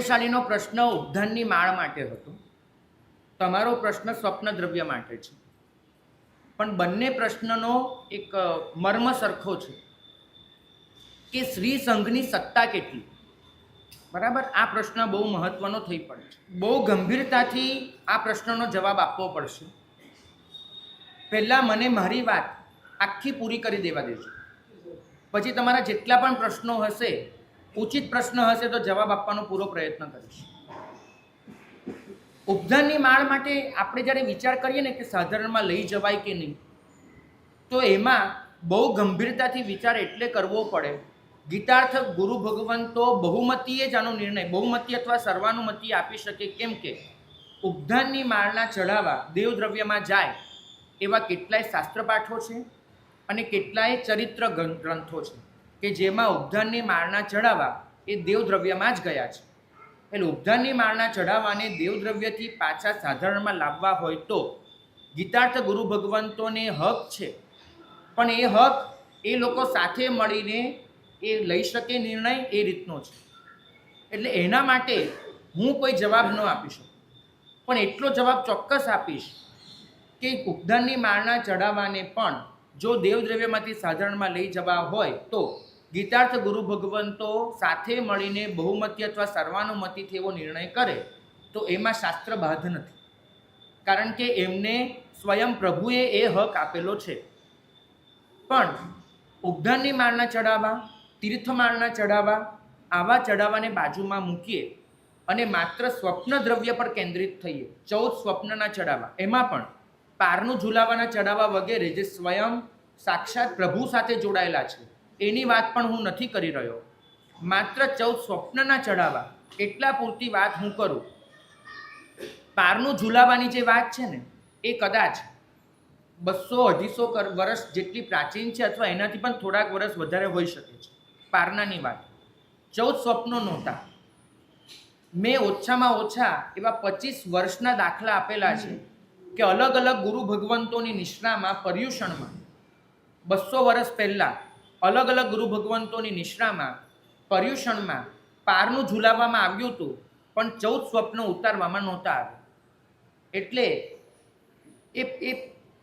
શાળીનો પ્રશ્ન ઉપધાનની માળ માટે હતો. તમારો પ્રશ્ન સ્વપ્ન દ્રવ્ય માટે છે. પણ બંને પ્રશ્નનો એક મર્મ સરખો છે કે શ્રી સંઘની સત્તા કેટલી. બરાબર, આ પ્રશ્ન બહુ મહત્વનો થઈ પડે છે. બહુ ગંભીરતાથી આ પ્રશ્નનો જવાબ આપવો પડશે. પહેલાં મને મારી વાત આખી પૂરી કરી દેવા દેજો, પછી તમારા જેટલા પણ પ્રશ્નો હશે, ઉચિત પ્રશ્ન હશે તો જવાબ આપવાનો પૂરો પ્રયત્ન કરીશ. ઉપધાનની માળ માટે આપણે જ્યારે વિચાર કરીએ ને કે સાધારણમાં લઈ જવાય કે નહીં, તો એમાં બહુ ગંભીરતાથી વિચાર એટલે કરવો પડે. ગીતાર્થ ગુરુ ભગવંતો બહુમતીએ જ આનો નિર્ણય, બહુમતી અથવા સર્વાનુમતિ આપી શકે. કેમ કે ઉપધાનની માળના ચઢાવા દેવદ્રવ્યમાં જાય એવા કેટલાય શાસ્ત્રપાઠો છે અને કેટલાય ચરિત્ર ગ્રંથો છે કે જેમાં ઉપધાનની માળના ચઢાવા એ દેવદ્રવ્યમાં જ ગયા છે. એટલે ઉપધાનની માળના ચઢાવાને દેવદ્રવ્યથી પાછા સાધારણમાં લાવવા હોય તો ગીતાર્થ ગુરુ ભગવંતોને હક છે, પણ એ હક એ લોકો સાથે મળીને એ લઈ શકે નિર્ણય એ રીતનો છે. એટલે એના માટે હું કોઈ જવાબ ન આપી શકું, પણ એટલો જવાબ ચોક્કસ આપીશ કે ઉપધાનની માળના ચઢાવાને પણ જો દેવદ્રવ્યમાંથી સાધારણમાં લઈ જવા હોય તો ગીતાર્થ ગુરુ ભગવંતો સાથે મળીને બહુમતી અથવા સર્વાનુમતિથી એવો નિર્ણય કરે તો એમાં શાસ્ત્ર બાધ નથી, કારણ કે એમને સ્વયં પ્રભુએ એ હક આપેલો છે. પણ ઉપધાનની માળના ચઢાવા, તીર્થમાળના ચઢાવા, આવા ચઢાવાને બાજુમાં મૂકીએ અને માત્ર સ્વપ્ન દ્રવ્ય પર કેન્દ્રિત થઈએ. 14 સ્વપ્નના ચઢાવા, એમાં પણ પારનું ઝુલાવાના ચઢાવા વગેરે જે સ્વયં સાક્ષાત પ્રભુ સાથે જોડાયેલા છે એની વાત પણ હું નથી કરી રહ્યો. માત્ર 14 સ્વપ્નના ચઢાવા એટલા પૂરતી વાત હું કરું. પારનું ઝુલાવાની જે વાત છે ને એ કદાચ 200-250 વર્ષ જેટલી પ્રાચીન છે, અથવા એનાથી પણ થોડાક વર્ષ વધારે હોઈ શકે છે. પારનાની વાત 14 સ્વપ્નો નહોતા. મેં ઓછામાં ઓછા એવા 25 વર્ષના દાખલા આપેલા છે કે અલગ અલગ ગુરુ ભગવંતોની નિશ્રામાં, પર્યુષણમાં 200 વર્ષ પહેલાં અલગ અલગ ગુરુ ભગવંતોની નિશ્રામાં, પર્યુષણમાં પારનું ઝુલાવવામાં આવ્યું હતું, પણ 14 સ્વપ્નો ઉતારવામાં નહોતા આવ્યા. એટલે એ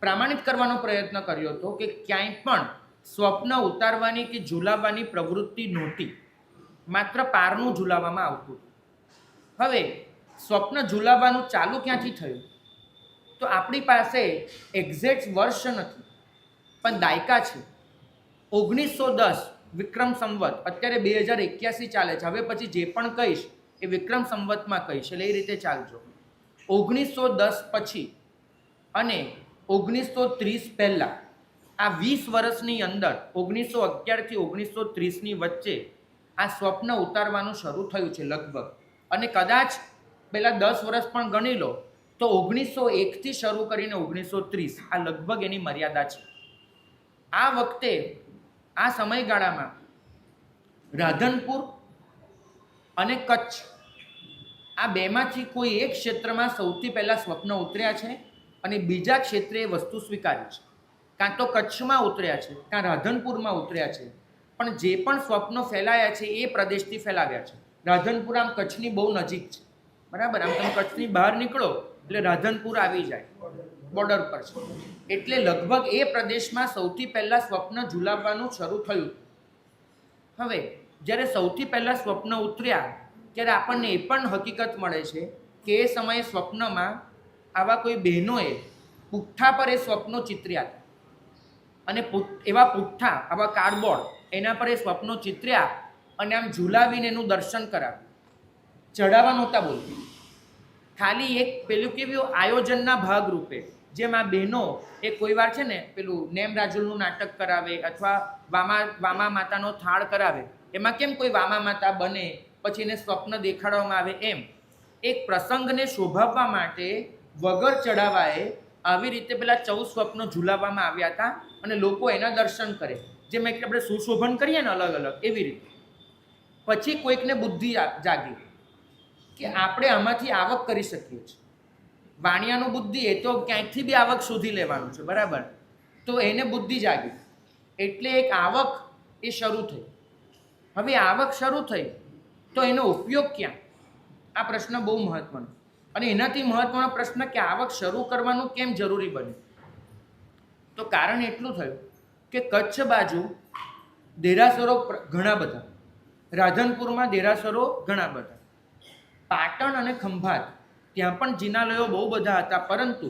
પ્રમાણિત કરવાનો પ્રયત્ન કર્યો હતો કે ક્યાંય પણ સ્વપ્ન ઉતારવાની કે ઝુલાવવાની પ્રવૃત્તિ નહોતી, માત્ર પારનું ઝુલાવવામાં આવતું હતું. હવે સ્વપ્ન ઝુલાવવાનું ચાલુ ક્યાંથી થયું તો આપણી પાસે એક્ઝેક્ટ વર્ષ નથી, પણ દાયકા છે. 1910 વિક્રમ સંવત, અત્યારે 2081 ચાલે છે. હવે પછી જે પણ કહીશ એ વિક્રમ સંવતમાં કહીશ, એટલે એ રીતે ચાલજો. 1910 પછી અને 1930 પહેલાં, આ 20 વર્ષની અંદર 1911 થી 1930ની વચ્ચે આ સ્વપ્ન ઉતારવાનું શરૂ થયું છે લગભગ. અને કદાચ પહેલાં 10 વર્ષ પણ ગણી લો તો 1901થી શરૂ કરીને 1930 આ લગભગ એની મર્યાદા છે. આ વખતે આ સમયગાળામાં રાધનપુર અને કચ્છ, આ બેમાંથી કોઈ એક ક્ષેત્રમાં સૌથી પહેલાં સ્વપ્ન ઉતર્યા છે અને બીજા ક્ષેત્રે એ વસ્તુ સ્વીકારી છે. કાં તો કચ્છમાં ઉતર્યા છે, કાં રાધનપુરમાં ઉતર્યા છે, પણ જે પણ સ્વપ્નો ફેલાયા છે એ પ્રદેશથી ફેલાવ્યા છે. રાધનપુર આમ કચ્છની બહુ નજીક છે, બરાબર. આમ તમે કચ્છની બહાર નીકળો એટલે રાધનપુર આવી જાય, બોર્ડર પર છે. એટલે લગભગ એ પ્રદેશમાં સૌથી પહેલાં સ્વપ્ન ઝુલાવવાનું શરૂ થયું. હવે જ્યારે સૌથી પહેલાં સ્વપ્ન ઉતર્યા ત્યારે આપણને એ પણ હકીકત મળે છે કે એ સમયે સ્વપ્નમાં આવા કોઈ બહેનોએ પુઠ્ઠા પર એ સ્વપ્નો ચિતર્યા હતા, અને એવા પુઠ્ઠા, આવા કાર્ડબોર્ડ, એના પર એ સ્વપ્નો ચિતર્યા અને આમ ઝુલાવીને એનું દર્શન કરાવ્યું. ચઢાવા નહોતા બોલતી, ખાલી એક પેલું કેવું આયોજનના ભાગરૂપે. જેમ આ બહેનો એ કોઈ વાર છે ને પેલું નેમ રાજુલનું નાટક કરાવે અથવા વામા માતાનો થાળ કરાવે, એમાં કેમ કોઈ વામા માતા બને પછી એને સ્વપ્ન દેખાડવામાં આવે, એમ એક પ્રસંગને શોભાવવા માટે વગર ચઢાવાએ આવી રીતે પેલા 14 સ્વપ્નો ઝુલાવવામાં આવ્યા હતા અને લોકો એના દર્શન કરે. જેમ એટલે આપણે સુશોભન કરીએ ને અલગ અલગ, એવી રીતે. પછી કોઈકને બુદ્ધિ જાગી કે આપણે આમાંથી આવક કરી શકીએ છીએ. વાણિયાનું બુદ્ધિ એ તો ક્યાંયથી બી આવક શોધી લેવાનું છે, બરાબર. તો એને બુદ્ધિ જાગી એટલે એક આવક એ શરૂ થઈ. હવે આવક શરૂ થઈ તો એનો ઉપયોગ ક્યાં? આ પ્રશ્ન બહુ મહત્વનો. અને એનાથી મહત્વનો પ્રશ્ન કે આવક શરૂ કરવાનું કેમ જરૂરી બન્યું? તો કારણ એટલું થયું કે કચ્છ બાજુ દેરાસરો ઘણા બધા, રાધનપુરમાં દેરાસરો ઘણા બધા, પાટણ અને ખંભાત ત્યાં પણ જિનાલયો બહુ બધા હતા, પરંતુ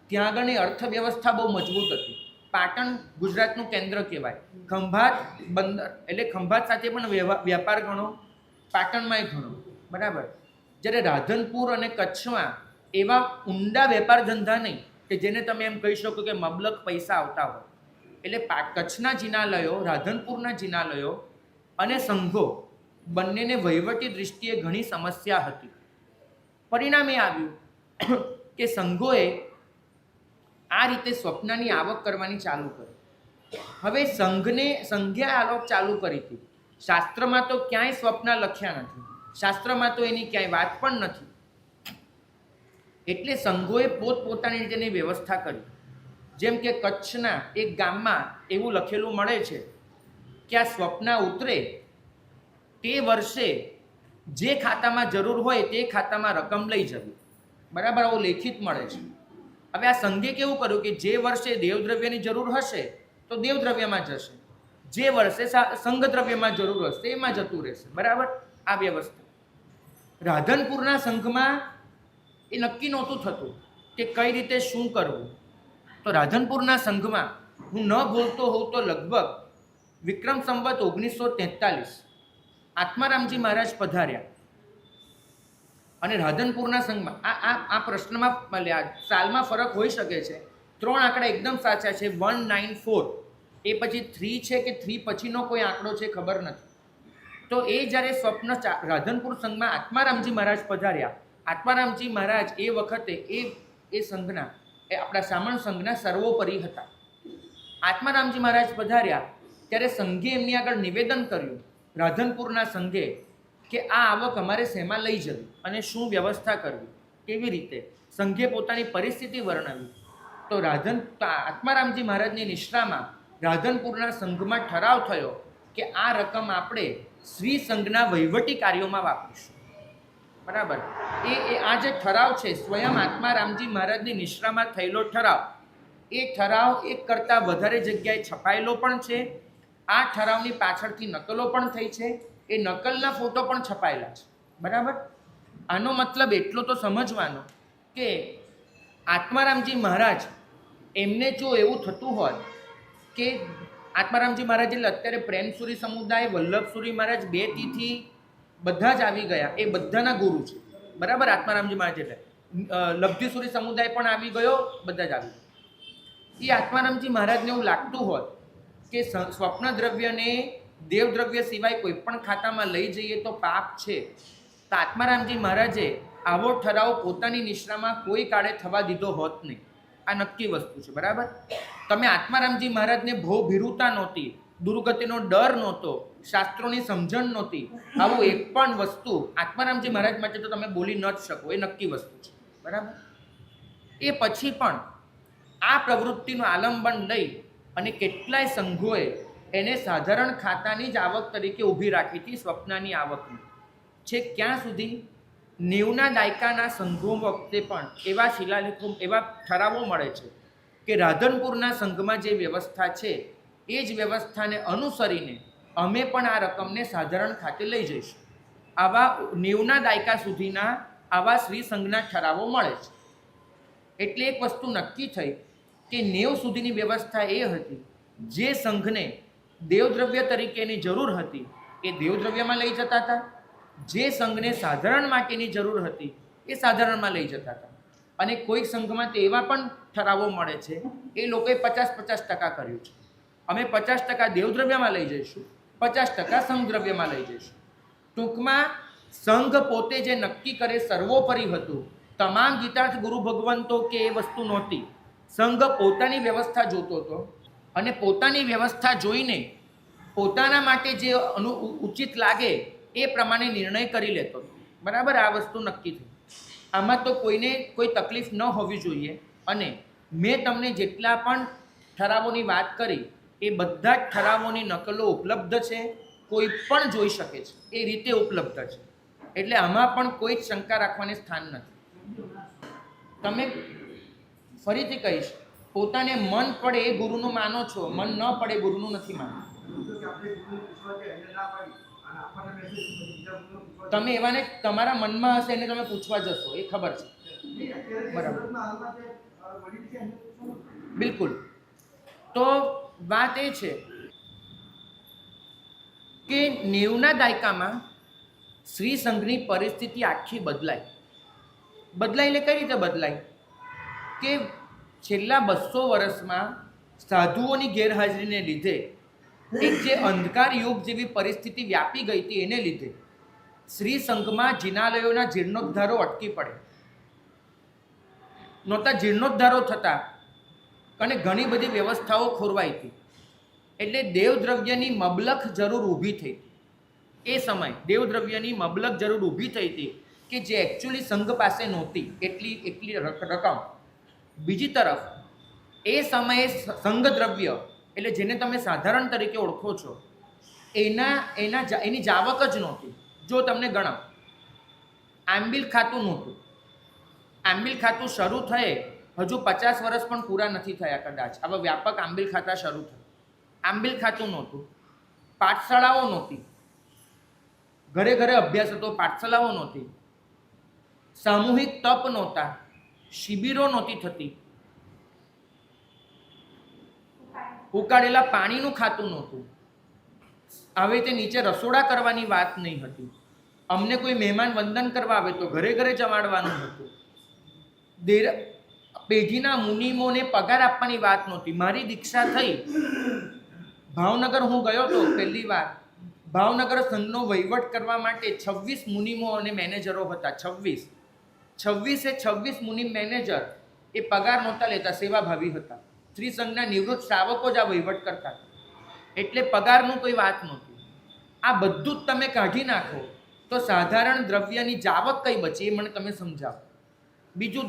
ત્યાં આગળની અર્થવ્યવસ્થા બહુ મજબૂત હતી. પાટણ ગુજરાતનું કેન્દ્ર કહેવાય, ખંભાત બંદર, એટલે ખંભાત સાથે પણ વ્યાપાર ઘણો, પાટણમાંય ઘણો, બરાબર. જ્યારે રાધનપુર અને કચ્છમાં એવા ઊંડા વેપાર ધંધા નહીં કે જેને તમે એમ કહી શકો કે મબલક પૈસા આવતા હોય. એટલે કચ્છના જિનાલયો, રાધનપુરના જિનાલયો અને સંઘો બંનેને વહીવટી દૃષ્ટિએ ઘણી સમસ્યા હતી. પરિણામે આવ્યું કે સંઘોએ આ રીતે સ્વપ્નની આવક કરવાની ચાલુ કરી. હવે સંઘે આવક ચાલુ કરી હતી. શાસ્ત્રમાં તો ક્યાંય સ્વપ્ન લખ્યા નથી, શાસ્ત્રમાં તો એની ક્યાંય વાત પણ નથી. એટલે સંઘોએ પોતપોતાની રીતેની વ્યવસ્થા કરી. જેમ કે કચ્છના એક ગામમાં એવું લખેલું મળે છે કે આ સ્વપ્ન ઉતરે તે વર્ષે જે ખાતામાં જરૂર હોય તે ખાતામાં રકમ લઈ જવી, બરાબર, આવું લેખિત મળે છે. હવે આ સંઘે કેવું કર્યું કે જે વર્ષે દેવદ્રવ્યની જરૂર હશે તો દેવદ્રવ્યમાં જશે, જે વર્ષે સંઘ દ્રવ્યમાં જરૂર હશે એમાં જતું રહેશે, બરાબર. આ વ્યવસ્થા રાધનપુરના સંઘમાં એ નક્કી નહોતું થતું કે કઈ રીતે શું કરવું. તો રાધનપુરના સંઘમાં હું ન ભૂલતો હોઉં તો લગભગ વિક્રમ સંવત 1943 આત્મારામજી મહારાજ પધાર્યા અને રાધનપુરના સંઘમાં આ પ્રશ્નમાં સાલમાં ફરક હોઈ શકે છે. 3 આંકડા એકદમ સાચા છે, 194. એ પછી 3 છે કે 3 પછીનો કોઈ આંકડો છે ખબર નથી. તો એ જ્યારે સ્વપ્ન રાધનપુર સંઘમાં આત્મારામજી મહારાજ પધાર્યા, આત્મારામજી મહારાજ એ વખતે એ સંઘના, એ આપણા સામણ સંઘના સર્વોપરી હતા. આત્મારામજી મહારાજ પધાર્યા ત્યારે સંઘે એમની આગળ નિવેદન કર્યું, રાધનપુરના સંઘે, કે આ આવક અમારે શેમાં લઈ જવી અને શું વ્યવસ્થા કરવી, કેવી રીતે. સંઘે પોતાની પરિસ્થિતિ વર્ણવી. તો આત્મારામજી મહારાજની નિશ્રામાં રાધનપુરના સંઘમાં ઠરાવ થયો કે આ રકમ આપણે શ્રી સંઘના વહીવટી કાર્યોમાં વાપરીશું, બરાબર. આ જે ઠરાવ છે સ્વયં આત્મારામજી મહારાજની નિશ્રામાં થયેલો ઠરાવ, એ ઠરાવ એક કરતાં વધારે જગ્યાએ છપાયેલો પણ છે. આ ઠરાવની પાછળથી નકલો પણ થઈ છે, એ નકલના ફોટો પણ છપાયેલા છે, બરાબર. આનો મતલબ એટલો તો સમજવાનો કે આત્મારામજી મહારાજ એમને જો એવું થતું હોય કે આત્મારામજી મહારાજ એટલે અત્યારે પ્રેમસુરી સમુદાય, વલ્લભસુરી મહારાજ, 2 તિથિ બધા જ આવી ગયા, એ બધાના ગુરુ છે, બરાબર. આત્મારામજી મહારાજ એટલે લબ્ધિસુરી સમુદાય પણ આવી ગયો, બધા જ આવી ગયા. એ આત્મારામજી મહારાજને એવું લાગતું હોય કે સ્વપ્ન દ્રવ્યને દેવદ્રવ્ય સિવાય કોઈ પણ ખાતામાં લઈ જઈએ તો પાપ છે, તો આત્મારામજી મહારાજે આવો ઠરાવ પોતાની નિશ્રામાં કોઈ કાળે થવા દીધો હોત નહીં. આ નક્કી વસ્તુ છે, બરાબર. તમે આત્મારામજી મહારાજને ભીરુતા નહોતી, દુર્ગતિનો ડર નહોતો, શાસ્ત્રોની સમજણ નહોતી, આવું એક પણ વસ્તુ આત્મારામજી મહારાજ માટે તો તમે બોલી ન જ શકો, એ નક્કી વસ્તુ છે, બરાબર. એ પછી પણ આ પ્રવૃત્તિનું આલંબન લઈ અને કેટલાય સંઘોએ એને સાધારણ ખાતાની જ આવક તરીકે ઊભી રાખી હતી, સ્વપ્નની આવકની. છે ક્યાં સુધી 90ના દાયકાના સંઘો વખતે પણ એવા શિલાલેખો, એવા ઠરાવો મળે છે કે રાધનપુરના સંઘમાં જે વ્યવસ્થા છે એ જ વ્યવસ્થાને અનુસરીને અમે પણ આ રકમને સાધારણ ખાતે લઈ જઈશું. આવા 90ના દાયકા સુધીના આવા શ્રી સંઘના ઠરાવો મળે છે. એટલે એક વસ્તુ નક્કી થઈ કે 90 સુધીની વ્યવસ્થા એ હતી, જે સંઘને દેવદ્રવ્ય તરીકેની જરૂર હતી એ દેવદ્રવ્યમાં લઈ જતા હતા, જે સંઘને સાધારણ માટેની જરૂર હતી એ સાધારણમાં લઈ જતા હતા. અને કોઈક સંઘમાં તો એવા પણ ઠરાવો મળે છે, એ લોકોએ 50-50% કર્યું છે. અમે 50% દેવદ્રવ્યમાં લઈ જઈશું, 50% સંઘદ્રવ્યમાં લઈ જઈશું. ટૂંકમાં સંઘ પોતે જે નક્કી કરે સર્વોપરી હતું. તમામ ગીતાર્થ ગુરુ ભગવંતો કે એ વસ્તુ નહોતી. સંઘ પોતાની વ્યવસ્થા જોતો હતો અને પોતાની વ્યવસ્થા જોઈને પોતાના માટે જે ઉચિત લાગે એ પ્રમાણે નિર્ણય કરી લેતો, બરાબર. આ વસ્તુ નક્કી થઈ. આમાં તો કોઈને કોઈ તકલીફ ન હોવી જોઈએ. અને મેં તમને જેટલા પણ ઠરાવોની વાત કરી એ બધા જ ઠરાવોની નકલો ઉપલબ્ધ છે, કોઈ પણ જોઈ શકે છે, એ રીતે ઉપલબ્ધ છે. એટલે આમાં પણ કોઈ જ શંકા રાખવાની સ્થાન નથી. તમે ફરીથી કહીશ, પોતાને મન પડે એ ગુરુનું માનો છો, મન ન પડે ગુરુનું નથી માનો. તમે એવાને તમારા મનમાં હશે એને તમે પૂછવા જશો, એ ખબર છે. બરાબર, બિલકુલ. તો વાત એ છે કે 90ના દાયકામાં શ્રી સંઘની પરિસ્થિતિ આખી બદલાઈ. એટલે કઈ રીતે બદલાઈ કે છેલ્લા 200 વર્ષમાં સાધુઓની ગેરહાજરીને લીધે એક જે અંધકાર યુગ જેવી પરિસ્થિતિ વ્યાપી ગઈ હતી, એને લીધે શ્રી સંઘમાં જિનાલયોના જીર્ણોદ્ધારો અટકી પડે નહોતા. જીર્ણોદ્ધારો થતા અને ઘણી બધી વ્યવસ્થાઓ ખોરવાઈ હતી. એટલે દેવદ્રવ્યની મબલખ જરૂર ઊભી થઈ હતી. એ સમય દેવદ્રવ્યની મબલખ જરૂર ઊભી થઈ હતી કે જે એકચ્યુઅલી સંઘ પાસે નહોતી એટલી રકમ. બીજી તરફ એ સમયે સંઘ દ્રવ્ય એટલે જેને તમે સાધારણ તરીકે ઓળખો છો એની જાવક જ નહોતી. જો તમને ગણાવ, આંબિલ ખાતું નહોતું. આંબિલ ખાતું શરૂ થયે હજુ 50 વર્ષ પણ પૂરા નથી થયા કદાચ. આવા વ્યાપક આંબિલ ખાતા શરૂ થયા. આંબિલ ખાતું નહોતું, પાઠશાળાઓ નહોતી, ઘરે ઘરે અભ્યાસ હતો, પાઠશાળાઓ નહોતી, સામૂહિક તપ નહોતા, શિબિરો નહોતી થતી, ઉકાળેલા પાણીનું ખાતું નહોતું. હવે તે નીચે રસોડા કરવાની વાત નહીં હતી. અમને કોઈ મહેમાન વંદન કરવા આવે તો ઘરે ઘરે જમાડવાનું હતું. પેઢીના મુનિમોને પગાર આપવાની વાત નહોતી. મારી દીક્ષા થઈ, ભાવનગર હું ગયો હતો પહેલી વાર. ભાવનગર સંઘનો વહીવટ કરવા માટે 26 મુનિમો અને મેનેજરો હતા. 26 મુનિ મેનેજર એ પગાર નહોતા લેતા, સેવાભાવી હતા. શ્રી સંઘના નિવૃત્ત શ્રાવકો જ આ વહીવટ કરતા, એટલે પગારનું કોઈ વાત નહોતી. આ બધું જ તમે કાઢી નાખો તો સાધારણ દ્રવ્યની જાવક કઈ બચી એ મને તમે સમજાવો. બીજું,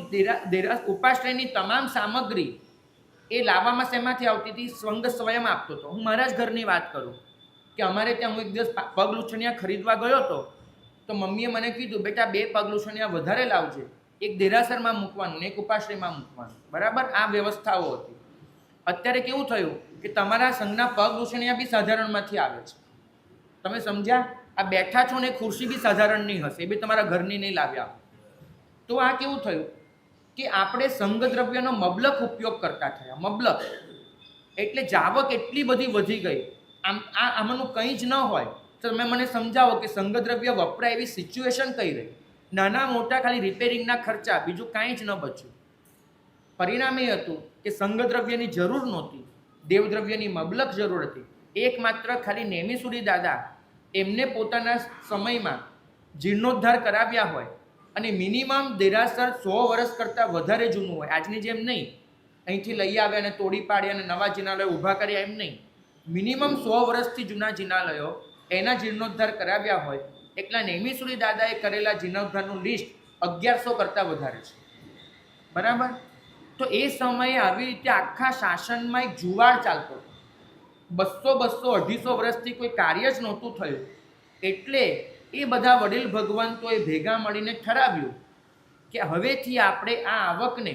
ઉપાશ્રયની તમામ સામગ્રી એ લાવવામાં શેમાંથી આવતી હતી? સંઘ સ્વયં આપતો હતો. હું મારા જ ઘરની વાત કરું કે અમારે ત્યાં હું એક દિવસ પગ લૂછણિયા ખરીદવા ગયો હતો તો મમ્મીએ મને કીધું, બેટા 2 પગ લૂછણિયા વધારે લાવજે, એક દેરાસરમાં મૂકવાનું ને એક ઉપાશ્રયમાં મૂકવાનું. બરાબર, આ વ્યવસ્થાઓ હતી. અત્યારે કેવું થયું કે તમારા સંઘના પગ લૂછણિયા બી સાધારણમાંથી આવે છે. તમે સમજ્યા? આ બેઠા છો ને ખુરશી બી સાધારણ નહીં હશે, એ બી તમારા ઘરની નહીં લાવ્યા. તો આ કેવું થયું કે આપણે સંઘ દ્રવ્યનો મબલખ ઉપયોગ કરતા થયા. મબલખ એટલે જાવક એટલી બધી વધી ગઈ. આમાંનું કંઈ જ ન હોય તો તમે મને સમજાવો કે સંઘ દ્રવ્ય વપરાય એવી સિચ્યુએશન કઈ રહી? નાના મોટા ખાલી રિપેરિંગના ખર્ચા, બીજું કાંઈ જ ન બચ્યું. પરિણામ એ હતું કે સંઘ દ્રવ્યની જરૂર નહોતી, દેવદ્રવ્યની મબલખ જરૂર હતી. એકમાત્ર ખાલી નેમિસુરી દાદા એમને પોતાના સમયમાં જીર્ણોદ્ધાર કરાવ્યા હોય અને મિનિમમ દેરાસર 100 વર્ષ કરતાં વધારે જૂનું હોય, આજની જેમ નહીં અહીંથી લઈ આવ્યા અને તોડી પાડ્યા અને નવા જિનાલયો ઊભા કર્યા, એમ નહીં. મિનિમમ 100 વર્ષથી જૂના જિનાલયો એના જીર્ણોદ્ધાર કરાવ્યા હોય. એટલા નેમિસુરી દાદાએ કરેલા જીર્ણોદ્ધારનું લિસ્ટ 1100 કરતાં વધારે છે. બરાબર? તો એ સમયે આવી રીતે આખા શાસનમાં એક જુવાળ ચાલતો હતો. 200-250 વર્ષથી કોઈ કાર્ય જ નહોતું થયું. એટલે એ બધા વડીલ ભગવંતોએ ભેગા મળીને ઠરાવ્યું કે હવેથી આપણે આ આવકને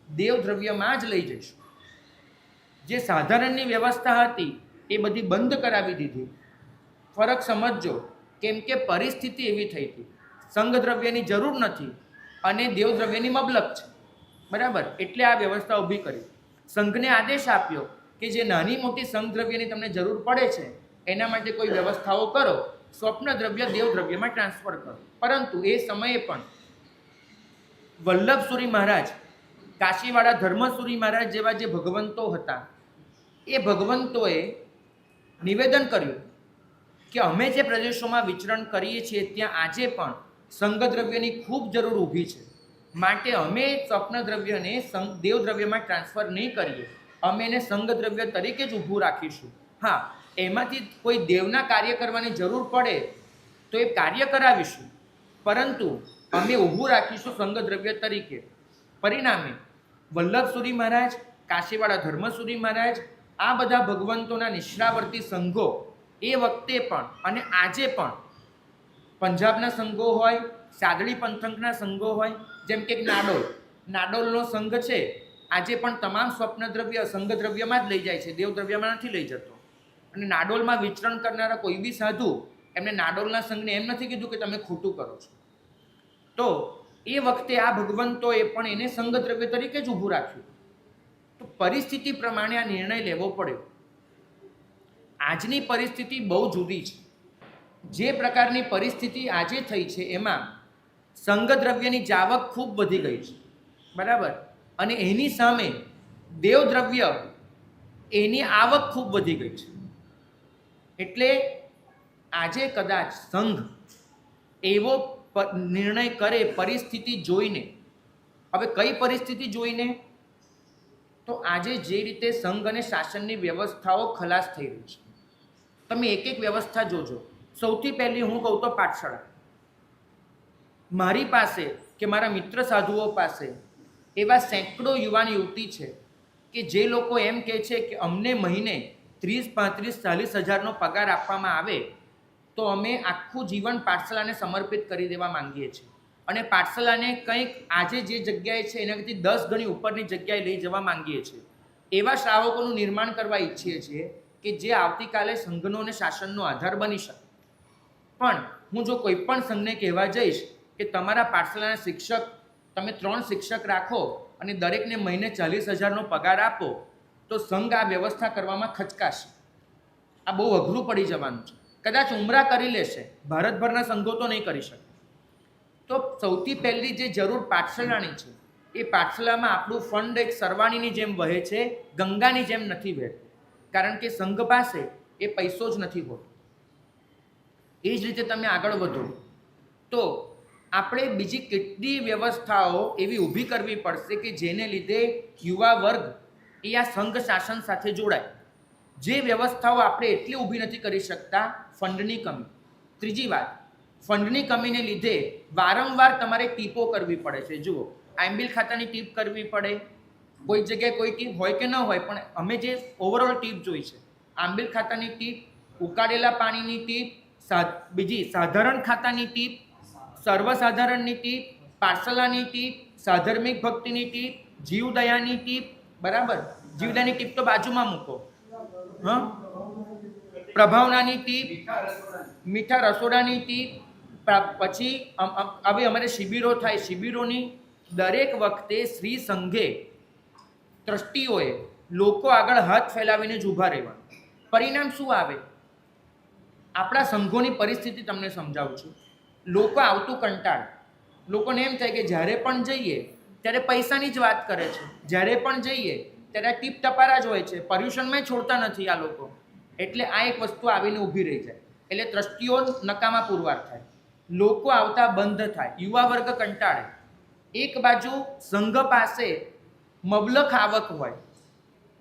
દેવદ્રવ્યમાં જ લઈ જઈશું. જે સાધારણની વ્યવસ્થા હતી એ બધી બંધ કરાવી દીધી. ફરક સમજજો, કેમ કે પરિસ્થિતિ એવી થઈ હતી, સંઘ દ્રવ્યની જરૂર નથી અને દેવદ્રવ્યની મબલખ છે. બરાબર? એટલે આ વ્યવસ્થા ઊભી કરી. સંઘને આદેશ આપ્યો કે જે નાની મોટી સંઘ દ્રવ્યની તમને જરૂર પડે છે એના માટે કોઈ વ્યવસ્થાઓ કરો, સ્વપ્ન દ્રવ્ય દેવદ્રવ્યમાં ટ્રાન્સફર કરો. પરંતુ એ સમયે પણ વલ્લભસુરી મહારાજ, કાશીવાળા ધર્મસુરી મહારાજ જેવા જે ભગવંતો હતા એ ભગવંતોએ નિવેદન કર્યું કે અમે જે પ્રદેશોમાં વિચરણ કરીએ છીએ ત્યાં આજે પણ સંઘ દ્રવ્યની ખૂબ જરૂર ઊભી છે. માટે અમે સ્વપ્ન દ્રવ્યને દેવદ્રવ્યમાં ટ્રાન્સફર નહીં કરીએ, અમે એને સંઘ દ્રવ્ય તરીકે જ ઊભું રાખીશું. હા, એમાંથી કોઈ દેવના કાર્ય કરવાની જરૂર પડે તો એ કાર્ય કરાવીશું, પરંતુ અમે ઊભું રાખીશું સંઘ દ્રવ્ય તરીકે. પરિણામે વલ્લભસુરી મહારાજ, કાશીવાળા ધર્મસુરી મહારાજ, આ બધા ભગવંતોના નિષ્ઠાવર્તી સંઘો એ વખતે પણ અને આજે પણ પંજાબના સંઘો હોય, સાદડી પંથકના સંઘો હોય, જેમ કે નાડોલનો સંઘ છે આજે પણ તમામ સ્વપ્નદ્રવ્ય સંઘદ્રવ્યમાં જ લઈ જાય છે, દેવદ્રવ્યમાં નથી લઈ જતો. અને નાડોલમાં વિચરણ કરનારા કોઈ બી સાધુ એમને નાડોલના સંઘને એમ નથી કીધું કે તમે ખોટું કરો છો. તો એ વખતે આ ભગવંતોએ પણ એને સંઘદ્રવ્ય તરીકે જ ઊભું રાખ્યું. તો પરિસ્થિતિ પ્રમાણે આ નિર્ણય લેવો પડ્યો. આજની પરિસ્થિતિ બહુ જુદી છે. જે પ્રકારની પરિસ્થિતિ આજે થઈ છે એમાં સંઘદ્રવ્યની જાવક ખૂબ વધી ગઈ છે, બરાબર, અને એની સામે દેવદ્રવ્ય એની આવક ખૂબ વધી ગઈ છે. એટલે આજે કદાચ સંઘ એવો નિર્ણય કરે પરિસ્થિતિ જોઈને. હવે કઈ પરિસ્થિતિ જોઈને? તો આજે જે રીતે સંઘ અને શાસનની વ્યવસ્થાઓ ખલાસ થઈ રહી છે, તમે એક એક વ્યવસ્થા જોજો. સૌથી પહેલી હું કહું તો પાઠશાળા. મારી પાસે કે મારા મિત્ર સાધુઓ પાસે એવા સેંકડો યુવાન યુવતી છે કે જે લોકો એમ કહે છે કે અમને મહિને 30, 35, 40 હજારનો પગાર આપવામાં આવે તો અમે આખું જીવન પાઠશાળાને સમર્પિત કરી દેવા માંગીએ છીએ અને પાઠશાળાને કંઈક આજે જે જગ્યાએ છે એનાથી 10 ગણી ઉપરની જગ્યાએ લઈ જવા માંગીએ છીએ. એવા શ્રાવકોનું નિર્માણ કરવા ઈચ્છીએ છીએ કે જે આવતીકાલે સંઘનો અને શાસનનો આધાર બની શકે. પણ હું જો કોઈ પણ સંઘને કહેવા જઈશ કે તમારા પાઠશાળાના શિક્ષક તમે 3 શિક્ષક રાખો અને દરેકને મહિને 40,000નો પગાર આપો તો સંઘ આ વ્યવસ્થા કરવામાં ખચકાશે. આ બહુ અઘરું પડી જવાનું છે. કદાચ ઉમરા કરી લેશે, ભારતભરના સંઘો તો નહીં કરી શકે. તો સૌથી પહેલી જે જરૂર પાઠશાળાની છે એ પાઠશાળામાં આપણું ફંડ એક સરવાણીની જેમ વહે છે, ગંગાની જેમ નથી વહેતું. કારણ કે સંઘ પાસે એ પૈસો જ નથી હોતો. એ જ રીતે તમે આગળ વધો તો આપણે બીજી કેટલી વ્યવસ્થાઓ એવી ઊભી કરવી પડશે કે જેને લીધે યુવા વર્ગ એ આ સંઘ શાસન સાથે જોડાય. જે વ્યવસ્થાઓ આપણે એટલી ઊભી નથી કરી શકતા, ફંડની કમી. ત્રીજી વાત, ફંડની કમીને લીધે વારંવાર તમારે ટીપો કરવી પડે છે. જુઓ, આંબિલ ખાતાની ટીપ કરવી પડે, કોઈ જગ્યાએ કોઈ ટીપ હોય કે ન હોય, પણ અમે જે ઓવરઓલ ટીપ જોઈ છે, આંબિલ ખાતાની ટીપ, ઉકાળેલા પાણીની ટીપ, બીજી સાધારણ ખાતાની ટીપ, સર્વસાધારણની ટીપ, પાર્સલાની ટીપ, સાધર્મિક ભક્તિની ટીપ, જીવદયાની ટીપ, બરાબર. જીવદયાની ટીપ તો બાજુમાં મૂકો. હા, પ્રભાવનાની ટીપ, મીઠા રસોડાની ટીપ, પછી હવે અમારે શિબિરો થાય, શિબિરોની દરેક વખતે શ્રી સંઘે ટ્રસ્ટીઓએ લોકો આગળ હાથ ફેલાવીને જ ઊભા રહેવાનું. પરિણામ શું આવે? આપણા સંઘોની પરિસ્થિતિ તમને સમજાવું છું. લોકો આવતું કંટાળે. લોકોને એમ થાય કે જ્યારે પણ જઈએ ત્યારે પૈસાની જ વાત કરે છે, જ્યારે પણ જઈએ ત્યારે ટીપ ટપારા જ હોય છે, પર્યુષણમાં છોડતા નથી આ લોકો. એટલે આ એક વસ્તુ આવીને ઊભી રહી જાય. એટલે ટ્રસ્ટીઓ નકામા પુરવાર થાય, લોકો આવતા બંધ થાય, યુવા વર્ગ કંટાળે. એક બાજુ સંઘ પાસે મબલખ આવક હોય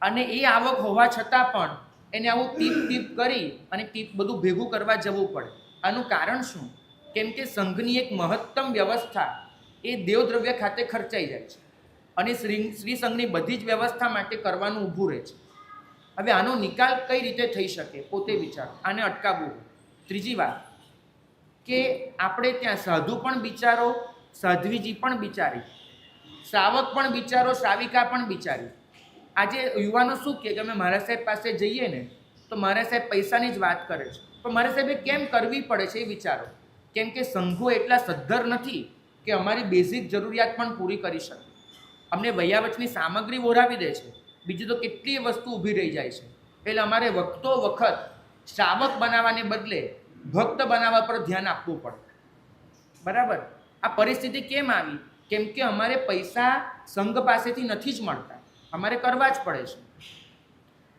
અને એ આવક હોવા છતાં પણ એને આવું ટીપ કરી અને ટીપ બધું ભેગું કરવા જવું પડે. આનું કારણ શું? કેમ કે સંઘની એક મહત્તમ વ્યવસ્થા એ દેવદ્રવ્ય ખાતે ખર્ચાઈ જાય છે અને શ્રી સંઘની બધી જ વ્યવસ્થા માટે કરવાનું ઊભું રહે છે. હવે આનો નિકાલ કઈ રીતે થઈ શકે? પોતે વિચારો, આને અટકાવવું. ત્રીજી વાત કે આપણે ત્યાં સાધુ પણ બિચારો, સાધ્વીજી પણ બિચારી, શ્રાવક પણ બિચારો, શ્રાવિકા પણ બિચારી. આજે યુવાનો શું કહે કે અમે મહારાજ સાહેબ પાસે જઈએ ને તો મહારાજ સાહેબ પૈસાની જ વાત કરે છે. પણ મહારાજ સાહેબે કેમ કરવી પડે છે એ વિચારો. કેમ કે સંઘો એટલા સદ્ધર નથી કે અમારી બેઝિક જરૂરિયાત પણ પૂરી કરી શકે. અમને વૈયાવચની સામગ્રી ઓરાવી દે છે, બીજું તો કેટલી વસ્તુ ઊભી રહી જાય છે. એટલે અમારે વખતો વખત શ્રાવક બનાવવાને બદલે ભક્ત બનાવવા પર ધ્યાન આપવું પડે. બરાબર. આ પરિસ્થિતિ કેમ આવી? કેમ કે અમારે પૈસા સંઘ પાસેથી નથી જ મળતા, અમારે કરવા જ પડે છે.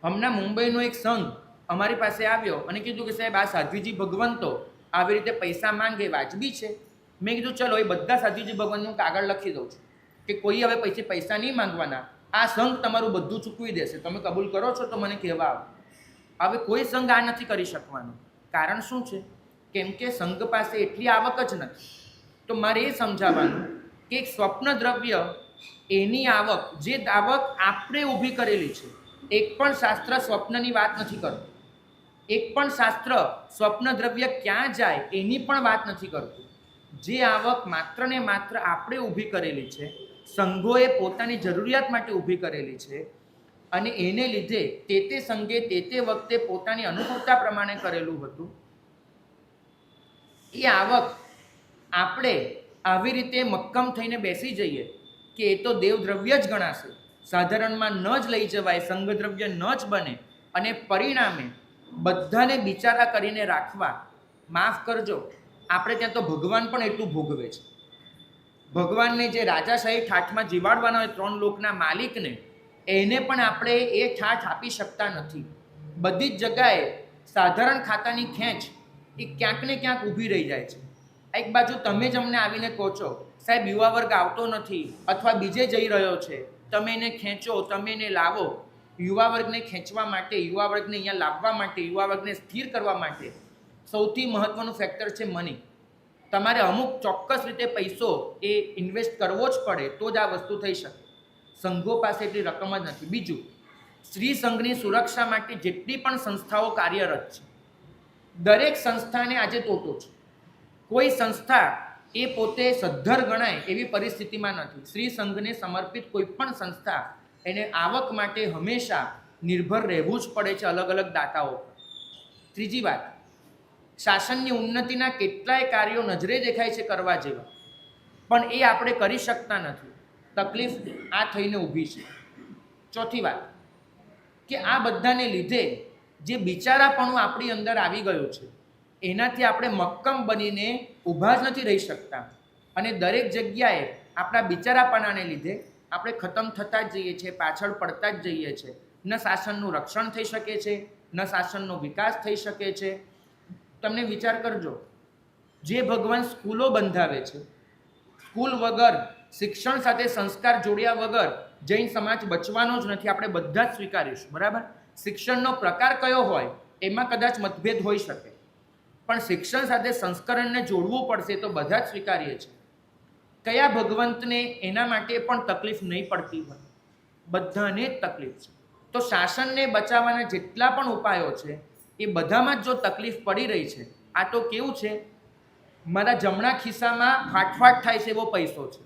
હમણાં મુંબઈનો એક સંઘ અમારી પાસે આવ્યો અને કીધું કે સાહેબ આ સાધ્વીજી ભગવંતો આવી રીતે પૈસા માંગે, વાજબી છે? મેં કીધું ચલો એ બધા સાધ્વીજી ભગવંતનું કાગળ લખી દઉં છું કે કોઈ હવે પછી પૈસા નહીં માંગવાના, આ સંઘ તમારું બધું ચૂકવી દેશે, તમે કબૂલ કરો છો તો મને કહેવા આવો. હવે કોઈ સંઘ આ નથી કરી શકવાનું. કારણ શું છે? કેમ કે સંઘ પાસે એટલી આવક જ નથી. તો મારે એ સમજાવવાનું કે એક સ્વપ્ન દ્રવ્ય એની આવક, જે આવક આપણે ઊભી કરેલી છે, એક પણ શાસ્ત્ર સ્વપ્નની વાત નથી કરતું. એક પણ શાસ્ત્ર સ્વપ્ન દ્રવ્ય ક્યાં જાય એની પણ વાત નથી કરતું. જે આવક માત્ર ને માત્ર આપણે ઊભી કરેલી છે, સંઘોએ પોતાની જરૂરિયાત માટે ઊભી કરેલી છે અને એને લીધે તે સંઘે તે વખતે પોતાની અનુકૂળતા પ્રમાણે કરેલું હતું, એ આવક આપણે આવી રીતે મક્કમ થઈને બેસી જઈએ કે એ તો દેવદ્રવ્ય જ ગણાશે, સાધારણમાં ન જ લઈ જવાય, સંઘદ્રવ્ય ન જ બને અને પરિણામે બધાને બિચારા કરીને રાખવા, માફ કરજો, આપણે ત્યાં તો ભગવાન પણ એટલું ભોગવે છે. ભગવાનને જે રાજાશાહી ઠાઠમાં જીવાડવાના હોય 3 લોકના માલિકને, એને પણ આપણે એ ઠાઠ આપી શકતા નથી. બધી જ જગ્યાએ સાધારણ ખાતાની ખેંચ એ ક્યાંક ને ક્યાંક ઊભી રહી જાય છે. એક બાજુ તમે જ અમને આવીને કહો છો સાહેબ યુવા વર્ગ આવતો નથી અથવા બીજે જઈ રહ્યો છે, તમે એને ખેંચો, તમે એને લાવો. યુવા વર્ગને ખેંચવા માટે, યુવા વર્ગને અહીંયા લાવવા માટે, યુવા વર્ગને સ્થિર કરવા માટે સૌથી મહત્ત્વનું ફેક્ટર છે મની. તમારે અમુક ચોક્કસ રીતે પૈસો એ ઇન્વેસ્ટ કરવો જ પડે તો જ આ વસ્તુ થઈ શકે. સંઘો પાસે એટલી રકમ જ નથી. બીજું, સ્ત્રી સંઘની સુરક્ષા માટે જેટલી પણ સંસ્થાઓ કાર્યરત છે, દરેક સંસ્થાને આજે તોટો છે. કોઈ સંસ્થા એ પોતે સદ્ધર ગણાય એવી પરિસ્થિતિમાં નથી. સ્ત્રી સંઘને સમર્પિત કોઈ પણ સંસ્થા એને આવક માટે હંમેશા નિર્ભર રહેવું જ પડે છે અલગ અલગ દાતાઓ પર. ત્રીજી વાત, શાસનની ઉન્નતિના કેટલાય કાર્યો નજરે દેખાય છે કરવા જેવા, પણ એ આપણે કરી શકતા નથી. તકલીફ આ થઈને ઊભી છે. ચોથી વાત કે આ બધાને લીધે જે બિચારાપણું આપણી અંદર આવી ગયું છે, એનાથી આપણે મક્કમ બનીને ઊભા જ નથી રહી શકતા અને દરેક જગ્યાએ આપણા બિચારાપણાને લીધે આપણે ખતમ થતા જ જઈએ છીએ, પાછળ પડતા જ જઈએ છીએ. ન શાસનનું રક્ષણ થઈ શકે છે, ન શાસનનો વિકાસ થઈ શકે છે. તમને વિચાર કરજો, જે ભગવાન સ્કૂલો બંધાવે છે, સ્કૂલ વગર, શિક્ષણ સાથે સંસ્કાર જોડ્યા વગર જૈન સમાજ બચવાનો જ નથી. આપણે બધા જ સ્વીકારીશું, બરાબર? શિક્ષણનો પ્રકાર કયો હોય એમાં કદાચ મતભેદ હોઈ શકે, પણ શિક્ષણ સાથે સંસ્કરણને જોડવું પડશે તો બધા જ સ્વીકારીએ છીએ. કયા ભગવંતને એના માટે પણ તકલીફ નહીં પડતી હોય? બધાને જ તકલીફ છે. તો શાસનને બચાવવાના જેટલા પણ ઉપાયો છે એ બધામાં જ જો તકલીફ પડી રહી છે, આ તો કેવું છે, મારા જમણા ખિસ્સામાં ફાટફાટ થાય છે એવો પૈસો છે,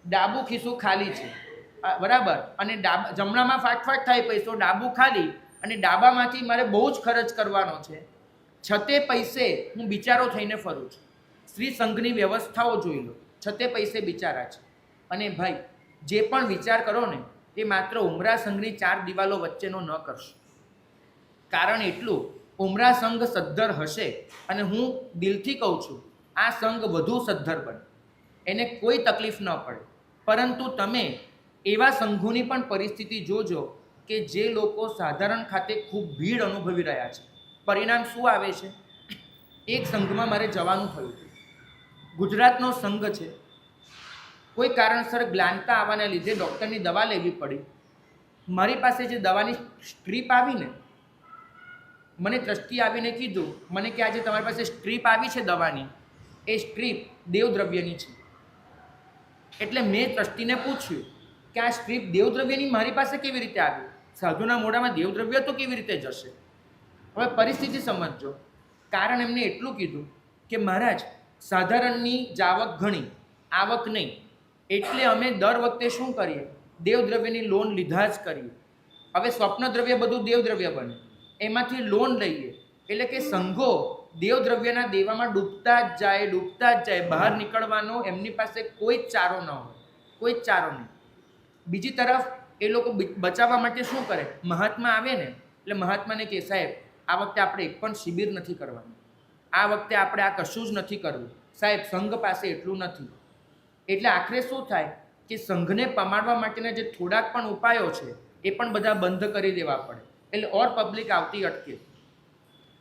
ડાબું ખિસ્સું ખાલી છે, બરાબર, અને જમણામાં ફાટફાટ થાય પૈસો, ડાબું ખાલી, અને ડાબામાંથી મારે બહુ જ ખર્ચ કરવાનો છે, છતે પૈસે હું બિચારો થઈને ફરું છું. સ્ત્રી સંઘની વ્યવસ્થાઓ જોઈ લો, છતે પૈસે બિચારા છે. અને ભાઈ, જે પણ વિચાર કરો ને એ માત્ર ઉમરા સંઘની 4 દિવાલો વચ્ચેનો ન કરશો. કારણ એટલું, ઉમરા સંઘ સદ્ધર હશે અને હું દિલથી કહું છું આ સંઘ વધુ સદ્ધર બને, એને કોઈ તકલીફ ન પડે. પરંતુ તમે એવા સંઘોની પણ પરિસ્થિતિ જોજો કે જે લોકો સાધારણ ખાતે ખૂબ ભીડ અનુભવી રહ્યા છે. પરિણામ શું આવે છે? એક સંઘમાં મારે જવાનું થયું હતું, ગુજરાતનો સંઘ છે, કોઈ કારણસર ગ્લાનતા આવવાના લીધે ડૉક્ટરની દવા લેવી પડી. મારી પાસે જે દવાની સ્ટ્રીપ આવીને, મને ટ્રસ્ટી આવીને કીધું મને કે આજે તમારી પાસે સ્ટ્રીપ આવી છે દવાની, એ સ્ટ્રીપ દેવદ્રવ્યની છે. એટલે મેં ટ્રસ્ટીને પૂછ્યું કે આ સ્ટ્રીપ દેવદ્રવ્યની મારી પાસે કેવી રીતે આવી? સાધુના મોઢામાં દેવદ્રવ્ય તો કેવી રીતે જશે? હવે પરિસ્થિતિ સમજજો. કારણ એમને એટલું કીધું કે મહારાજ, સાધારણની જાવક ઘણી, આવક નહીં, એટલે અમે દર વખતે શું કરીએ, દેવદ્રવ્યની લોન લીધા જ કરીએ. હવે સ્વપ્નદ્રવ્ય બધું દેવદ્રવ્ય બને, એમાંથી લોન લઈએ, એટલે કે સંઘો દેવદ્રવ્યના દેવામાં ડૂબતા જ જાય. બહાર નીકળવાનો એમની પાસે કોઈ જ ચારો ન હોય, કોઈ જ ચારો નહીં. બીજી તરફ એ લોકો બચાવવા માટે શું કરે? મહાત્મા આવે ને એટલે મહાત્માને કહે, સાહેબ આ વખતે આપણે એક પણ શિબિર નથી કરવાની, આ વખતે આપણે આ કશું જ નથી કરવું, સાહેબ સંઘ પાસે એટલું નથી. એટલે આખરે શું થાય કે સંઘને પમાડવા માટેના જે થોડાક પણ ઉપાયો છે એ પણ બધા બંધ કરી દેવા પડે, એટલે ઓર પબ્લિક આવતી અટકે.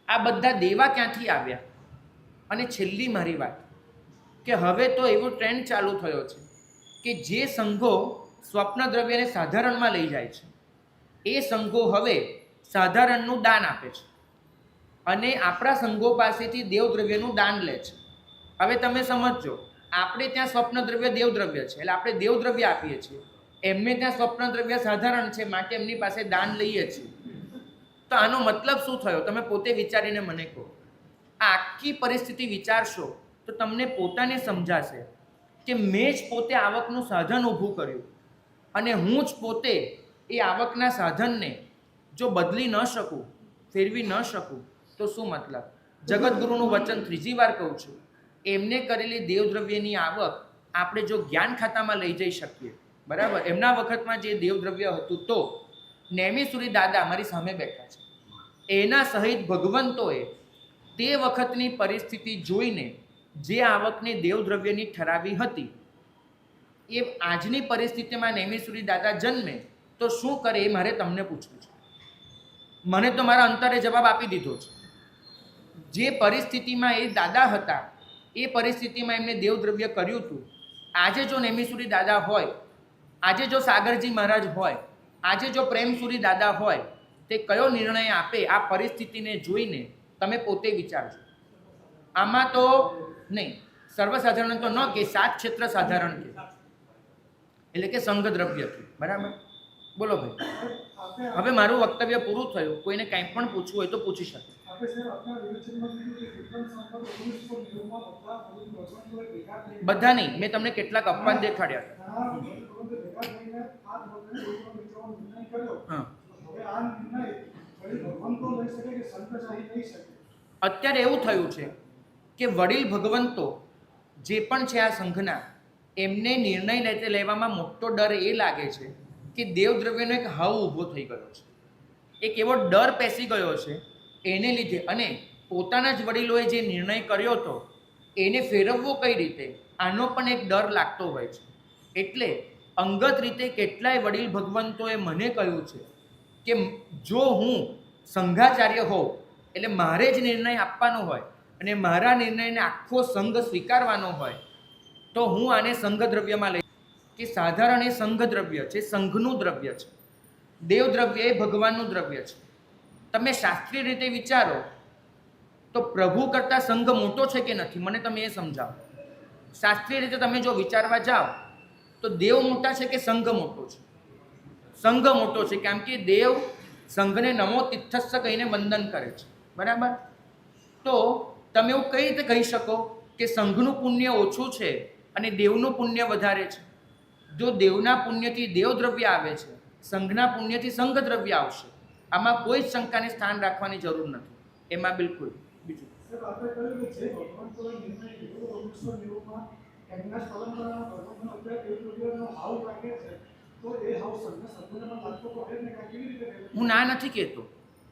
આ બધા દેવા ક્યાંથી આવ્યા? અને છેલ્લી મારી વાત કે હવે તો એવો ટ્રેન્ડ ચાલુ થયો છે કે જે સંઘો સ્વપ્ન દ્રવ્યને સાધારણમાં લઈ જાય છે, એ સંઘો હવે સાધારણનું દાન આપે છે અને આપણા સંઘો પાસેથી દેવદ્રવ્યનું દાન લે છે. હવે તમે સમજજો, આપણે ત્યાં સ્વપ્ન દ્રવ્ય દેવદ્રવ્ય છે એટલે આપણે દેવદ્રવ્ય આપીએ છીએ, એમને ત્યાં સ્વપ્ન દ્રવ્ય સાધારણ છે માટે એમની પાસે દાન લઈએ છીએ. તો આનો મતલબ શું થયો? તમે પોતે વિચારીને મને કહો. આ આખી પરિસ્થિતિ વિચારશો તો તમને પોતાને સમજાશે કે મેં જ પોતે આવકનું સાધન ઊભું કર્યું અને હું જ પોતે એ આવકના સાધનને જો બદલી ન શકું, ફેરવી ન શકું તો શું મતલબ? જગતગુરુનું વચન ત્રીજી વાર કહું છું, એમને કરેલી દેવદ્રવ્યની આવક આપણે જો જ્ઞાન ખાતામાં લઈ જઈ શકીએ, બરાબર, એમના વખતમાં જે દેવદ્રવ્ય હતું તો નેમિસુરી દાદા મારી સામે બેઠા છે, એના સહિત ભગવંતોએ તે વખતની પરિસ્થિતિ જોઈને જે આવકને દેવદ્રવ્યની ઠરાવી હતી એ આજની પરિસ્થિતિમાં નેમિસુરી દાદા જન્મે તો શું કરે એ મારે તમને પૂછવું છે. મને તો મારા અંતરે જવાબ આપી દીધો છે. જે પરિસ્થિતિમાં એ દાદા હતા એ પરિસ્થિતિમાં એમને દેવદ્રવ્ય કર્યું હતું. આજે જો નેમિસુરી દાદા હોય, આજે જો સાગરજી મહારાજ હોય, આજે જો પ્રેમસુરી દાદા હોય, તે કયો નિર્ણય આપે આ પરિસ્થિતિને જોઈને તમે પોતે વિચારજો. આમાં તો નહીં, સર્વસાધારણ તો ન કે 7 ક્ષેત્ર સાધારણ કે, એટલે કે સંઘ દ્રવ્યથી, બરાબર. બોલો ભાઈ, હવે મારું વક્તવ્ય પૂરું થયું. કોઈને કંઈ પણ પૂછવું હોય તો પૂછી શકે. બધા નહીં, મેં તમને કેટલાક અપવાદ દેખાડ્યા. અત્યારે એવું થયું છે કે વડીલ ભગવંતો જે પણ છે આ સંઘના, એમને નિર્ણય લેવામાં મોટો ડર એ લાગે છે કે દેવદ્રવ્યનો એક હાવ ઊભો થઈ ગયો છે, એક એવો ડર પેસી ગયો છે એને લીધે, અને પોતાના જ વડીલોએ જે નિર્ણય કર્યો હતો એને ફેરવવો કઈ રીતે, આનો પણ એક ડર લાગતો હોય છે. એટલે અંગત રીતે કેટલાય વડીલ ભગવંતોએ મને કહ્યું છે કે જો હું સંઘાચાર્ય હોઉં, એટલે મારે જ નિર્ણય આપવાનો હોય અને મારા નિર્ણયને આખો સંઘ સ્વીકારવાનો હોય તો હું આને સંઘ દ્રવ્યમાં લઈ, કે સાધારણ એ સંઘ દ્રવ્ય છે, સંઘનું દ્રવ્ય છે. દેવદ્રવ્ય એ ભગવાનનું દ્રવ્ય છે. તમે શાસ્ત્રીય રીતે વિચારો તો પ્રભુ કરતાં સંઘ મોટો છે કે નથી, મને તમે એ સમજાવો. શાસ્ત્રીય રીતે તમે જો વિચારવા જાઓ તો દેવ મોટા છે કે સંઘ મોટો છે? સંઘ મોટો છે, કેમ કે દેવ સંઘને નમો તિથસ્સ કહીને વંદન કરે છે, બરાબર. તો તમે એવું કઈ રીતે કહી શકો કે સંઘનું પુણ્ય ઓછું છે અને દેવનું પુણ્ય વધારે છે? જો દેવના પુણ્યથી દેવદ્રવ્ય આવે છે, સંઘના પુણ્યથી સંઘ દ્રવ્ય આવશે. આમાં કોઈ જ શંકાને સ્થાન રાખવાની જરૂર નથી, એમાં બિલકુલ. બીજું હું ના નથી કહેતો,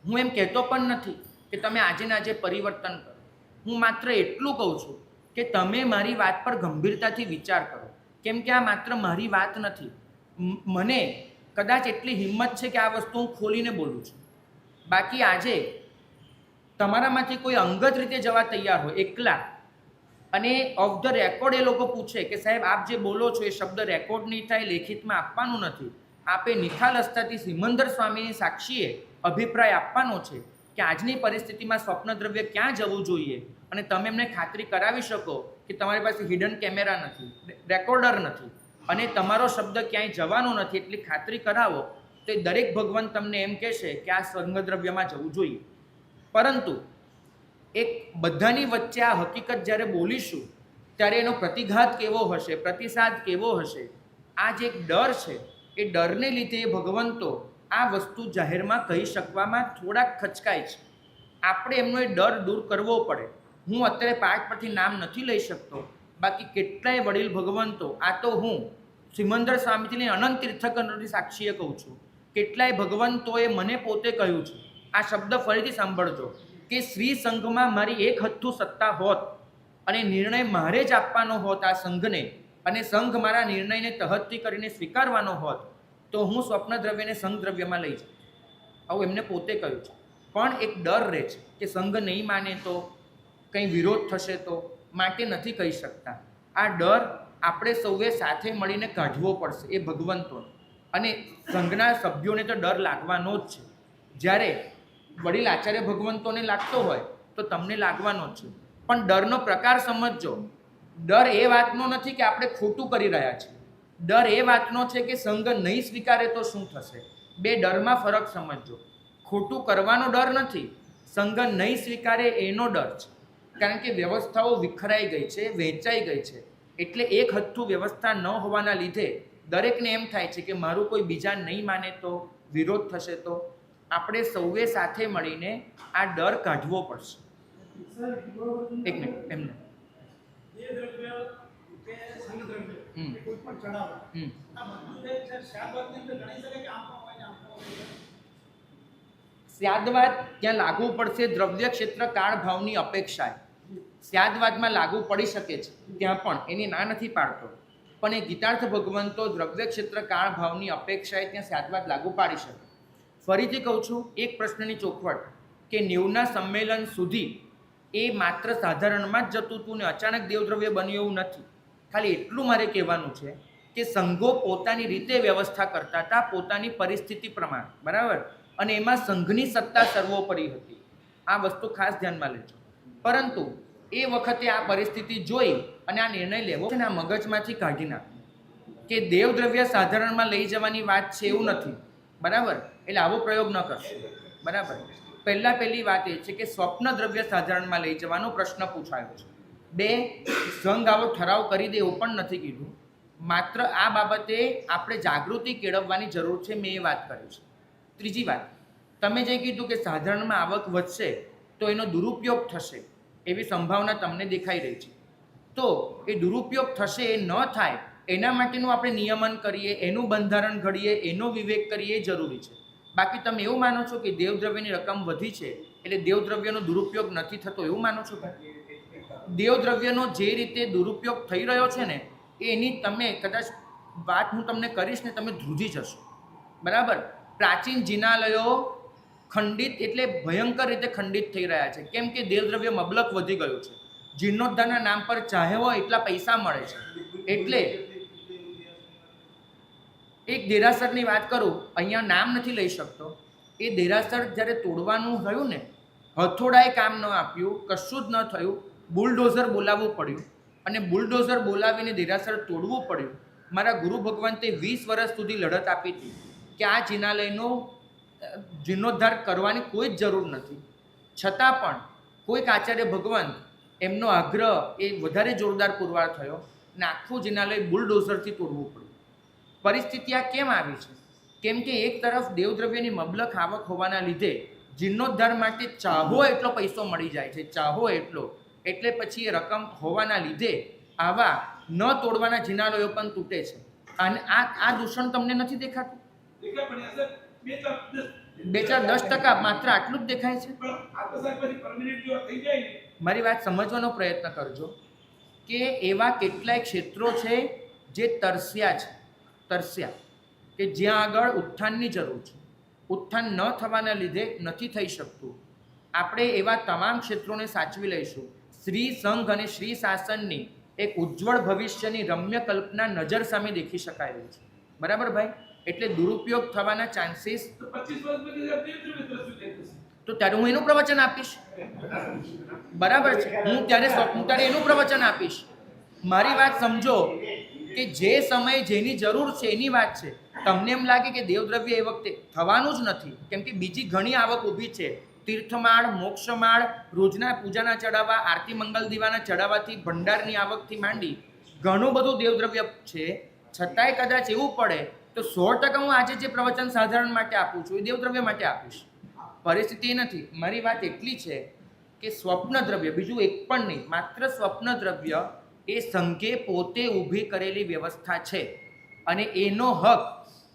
હું એમ કહેતો પણ નથી કે તમે આજે ને આજે પરિવર્તન કરો. હું માત્ર એટલું કહું છું કે તમે મારી વાત પર ગંભીરતાથી વિચાર કરો, કેમ કે આ માત્ર મારી વાત નથી. મને કદાચ એટલી હિંમત છે કે આ વસ્તુ હું ખોલીને બોલું છું. બાકી આજે તમારામાંથી કોઈ અંગત રીતે જવા તૈયાર હોય એકલા, અને ઓફ ધ રેકોર્ડ એ લોકો પૂછે કે સાહેબ આપ જે બોલો છો એ શબ્દ રેકોર્ડ નહીં થાય, લેખિતમાં આપવાનું નથી, આપે નિખાલસતાથી સિમંદર સ્વામીની સાક્ષીએ અભિપ્રાય આપવાનો છે કે આજની પરિસ્થિતિમાં સ્વપ્નદ્રવ્ય ક્યાં જવું જોઈએ, અને તમે એમને ખાતરી કરાવી શકો કે તમારી પાસે હિડન કેમેરા નથી, રેકોર્ડર નથી અને તમારો શબ્દ ક્યાંય જવાનો નથી, એટલી ખાતરી કરાવો તો દરેક ભગવાન તમને એમ કહેશે કે આ સંઘદ્રવ્યમાં જવું જોઈએ. પરંતુ એક બધાની વચ્ચે આ હકીકત જ્યારે બોલીશું ત્યારે એનો પ્રતિઘાત કેવો હશે, પ્રતિસાદ કેવો હશે, આ જે એક ડર છે એ ડરને લીધે ભગવંતો આ વસ્તુ જાહેરમાં કહી શકવામાં થોડાક ખચકાય છે. આપણે એમનો એ ડર દૂર કરવો પડે. હું અત્યારે પાઠ પરથી નામ નથી લઈ શકતો, બાકી કેટલાય વડીલ ભગવંતો, આ તો હું સિમંદર સ્વામીથી અનંત તીર્થકરની સાક્ષીએ કહું છું, કેટલાય ભગવંતોએ મને પોતે કહ્યું છે, આ શબ્દ ફરીથી સાંભળજો, કે શ્રી સંઘમાં મારી એક હથ્થું સત્તા હોત અને નિર્ણય મારે જ આપવાનો હોત આ સંઘને, અને સંઘ મારા નિર્ણયને તહત્તી કરીને સ્વીકારવાનો હોત તો હું સ્વપ્નદ્રવ્યને સંઘદ્રવ્યમાં લઈ જાઉં. આવું એમને પોતે કહ્યું છે. પણ એક ડર રહે છે કે સંઘ નહીં માને તો, કંઈ વિરોધ થશે તો, માટે નથી કહી શકતા. આ ડર આપણે સૌએ સાથે મળીને કાઢવો પડશે, એ ભગવંતોને. અને સંઘના સભ્યોને તો ડર લાગવાનો જ છે. જ્યારે વડીલ આચાર્ય ભગવંતોને લાગતો હોય તો તમને લાગવાનો જ છે. પણ ડરનો પ્રકાર સમજજો. ડર એ વાતનો નથી કે આપણે ખોટું કરી રહ્યા છીએ, ડર એ વાતનો છે કે સંઘ નહીં સ્વીકારે તો શું થશે. બે ડરમાં ફરક સમજજો. ખોટું કરવાનો ડર નથી, સંઘ નહીં સ્વીકારે એનો ડર છે. કારણ કે વ્યવસ્થાઓ વિખરાઈ ગઈ છે, વહેંચાઈ ગઈ છે. એટલે એક હથ્થું વ્યવસ્થા ન હોવાના લીધે દરેકને એમ થાય છે કે મારું કોઈ બીજા નહીં માને તો, વિરોધ થશે તો. આપણે સૌએ સાથે મળીને આ ડર કાઢવો પડશે. એક મિનિટ એમને સ્યાદવાદ ત્યાં લાગુ પડશે દ્રવ્ય ક્ષેત્ર કાળ ભાવની અપેક્ષાએ. સ્યાદવાદમાં લાગુ પડી શકે છે ત્યાં પણ, એની ના નથી પાડતો, પણ એ ગીતાર્થ ભગવંતો દ્રવ્ય ક્ષેત્ર કાળ ભાવની અપેક્ષાએ ત્યાં સ્યાદવાદ લાગુ પાડી શકે. ફરીથી કહું છું, એક પ્રશ્નની ચોખવટ કે 90ના સંમેલન સુધી એ માત્ર સાધારણમાં જ જતું હતું ને અચાનક દેવદ્રવ્ય બન્યું એવું નથી. ખાલી એટલું મારે કહેવાનું છે કે સંઘો પોતાની રીતે વ્યવસ્થા કરતા હતા, પોતાની પરિસ્થિતિ પ્રમાણે, બરાબર, અને એમાં સંઘની સત્તા સર્વોપરી હતી. આ વસ્તુ ખાસ ધ્યાનમાં લેજો. પરંતુ એ વખતે આ પરિસ્થિતિ જોઈ અને આ નિર્ણય લેવો છે ને આ મગજમાંથી કાઢી નાખવો કે દેવદ્રવ્ય સાધારણમાં લઈ જવાની વાત છે એવું નથી, બરાબર. એટલે આવો પ્રયોગ ન કરશો, બરાબર. પહેલી વાત એ છે કે સ્વપ્ન દ્રવ્ય સાધારણમાં લઈ જવાનો પ્રશ્ન પૂછાયો છે. 2, સંઘ આવો ઠરાવ કરી દે એવું પણ નથી કીધું. માત્ર આ બાબતે આપણે જાગૃતિ કેળવવાની જરૂર છે, મેં એ વાત કરી છે. ત્રીજી વાત, તમે જે કીધું કે સાધારણમાં આવક વધશે તો એનો દુરુપયોગ થશે એવી સંભાવના તમને દેખાઈ રહી છે. તો એ દુરુપયોગ થશે, એ ન થાય એના માટેનું આપણે નિયમન કરીએ, એનું બંધારણ ઘડીએ, એનો વિવેક કરીએ એ જરૂરી છે. બાકી તમે એવું માનો છો કે દેવદ્રવ્યની રકમ વધી છે એટલે દેવદ્રવ્યનો દુરુપયોગ નથી થતો એવું માનો છો? દેવદ્રવ્યનો જે રીતે દુરુપયોગ થઈ રહ્યો છે ને એની તમે કદાચ વાત હું તમને કરીશ ને તમે ધ્રુજી જશો, બરાબર. પ્રાચીન જિનાલયો ખંડિત એટલે ભયંકર રીતે ખંડિત થઈ રહ્યા છે. કેમ કે દેવદ્રવ્ય મબલક વધી ગયું છે. જીર્ણોદ્ધારના નામ પર ચાહે હોય એટલા પૈસા મળે છે. એટલે એક દેરાસરની વાત કરું, અહીંયા નામ નથી લઈ શકતો. એ દેરાસર જ્યારે તોડવાનું થયું ને, હથોડાએ કામ ન આપ્યું, કશું જ ન થયું, બુલડોઝર બોલાવવું પડ્યું અને બુલડોઝર બોલાવીને દેરાસર તોડવું પડ્યું. મારા ગુરુ ભગવંતે 20 વર્ષ સુધી લડત આપી હતી કે આ જિનાલયનો જીર્ણોદ્ધાર કરવાની કોઈ જ જરૂર નથી. છતાં પણ કોઈક આચાર્ય ભગવંત એમનો આગ્રહ એ વધારે જોરદાર પુરવાર થયો અને આખું જિનાલય બુલડોઝરથી તોડવું પડ્યું. પરિસ્થિતિ આ કેમ આવી છે? કેમ કે એક તરફ દેવદ્રવ્યની મબલક આવક હોવાના લીધે જીર્ણોદ્ધાર માટે ચાહો એટલો પૈસો મળી જાય છે, ચાહો એટલો. એટલે પછી એ રકમ હોવાના લીધે આવા ન તોડવાના જિનાલયો પણ તૂટે છે. અને આ દૂષણ તમને નથી દેખાતું? 2-10% માત્ર આટલું જ દેખાય છે. મારી વાત સમજવાનો પ્રયત્ન કરજો કે એવા કેટલાય ક્ષેત્રો છે જે તરસ્યા કે જ્યાં આગળ ઉત્થાનની જરૂર છે. ઉત્થાન ન થવાના લીધે નથી થઈ શકતું. આપણે એવા તમામ ક્ષેત્રોને સાચવી લઈશું. શ્રી સંઘ અને શ્રી શાસનની એક ઉજ્જવળ ભવિષ્યની રમ્ય કલ્પના નજર સામે દેખી શકાય રહી છે, બરાબર ભાઈ. એટલે દુરુપયોગ થવાના ચાન્સીસ તો ત્યારે હું એનું પ્રવચન આપીશ, બરાબર છે. હું ત્યારે એનું પ્રવચન આપીશ. મારી વાત સમજો કે જે સમયે જેની જરૂર છે એની વાત છે. તમને એમ લાગે કે દેવદ્રવ્ય એ વખતે થવાનું જ નથી, કેમ કે બીજી ઘણી આવક ઊભી છે. તીર્થમાળ, મોક્ષમાળ, રોજના પૂજાના ચડાવવા, આરતી મંગલ દીવાના ચડાવવાથી, ભંડારની આવકથી માંડી ઘણું બધું દેવદ્રવ્ય છે. છતાંય કદાચ એવું પડે તો 100% હું આજે જે પ્રવચન સાધારણ માટે આપું છું એ દેવદ્રવ્ય માટે આપીશ. પરિસ્થિતિ એ નથી. મારી વાત એટલી છે કે સ્વપ્ન દ્રવ્ય, બીજું એક પણ નહીં, માત્ર સ્વપ્ન દ્રવ્ય એ સંઘે પોતે ઊભી કરેલી વ્યવસ્થા છે અને એનો હક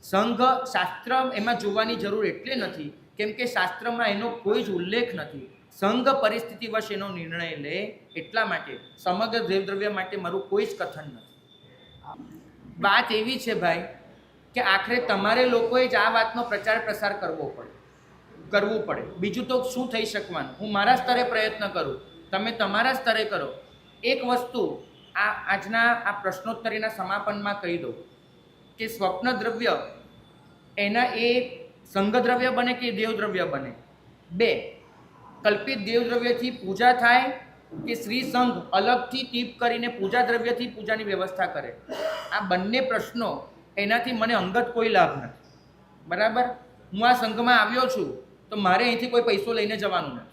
સંઘ શાસ્ત્ર એમાં જોવાની જરૂર એટલે નથી કેમ કે શાસ્ત્રમાં એનો કોઈ જ ઉલ્લેખ નથી. સંઘ પરિસ્થિતિવશ એનો નિર્ણય લે એટલા માટે સમગ્ર દેવદ્રવ્ય માટે મારું કોઈ જ કથન નથી. વાત એવી છે ભાઈ કે આખરે તમારે લોકોએ જ આ વાતનો પ્રચાર પ્રસાર કરવું પડે. બીજું તો શું થઈ શકવાનું? હું મારા સ્તરે પ્રયત્ન કરું, તમે તમારા સ્તરે કરો. એક વસ્તુ આજના આ પ્રશ્નોત્તરીના સમાપનમાં કહી દઉં કે સ્વપ્ન દ્રવ્ય એના એ સંઘદ્રવ્ય બને કે દેવદ્રવ્ય બને. 2, કલ્પિત દેવદ્રવ્યથી પૂજા થાય કે શ્રી સંઘ અલગથી ટીપ કરીને પૂજા દ્રવ્યથી પૂજાની વ્યવસ્થા કરે. આ બંને પ્રશ્નો એનાથી મને અંગત કોઈ લાભ નથી, બરાબર. હું આ સંઘમાં આવ્યો છું તો મારે અહીંથી કોઈ પૈસો લઈને જવાનું નથી.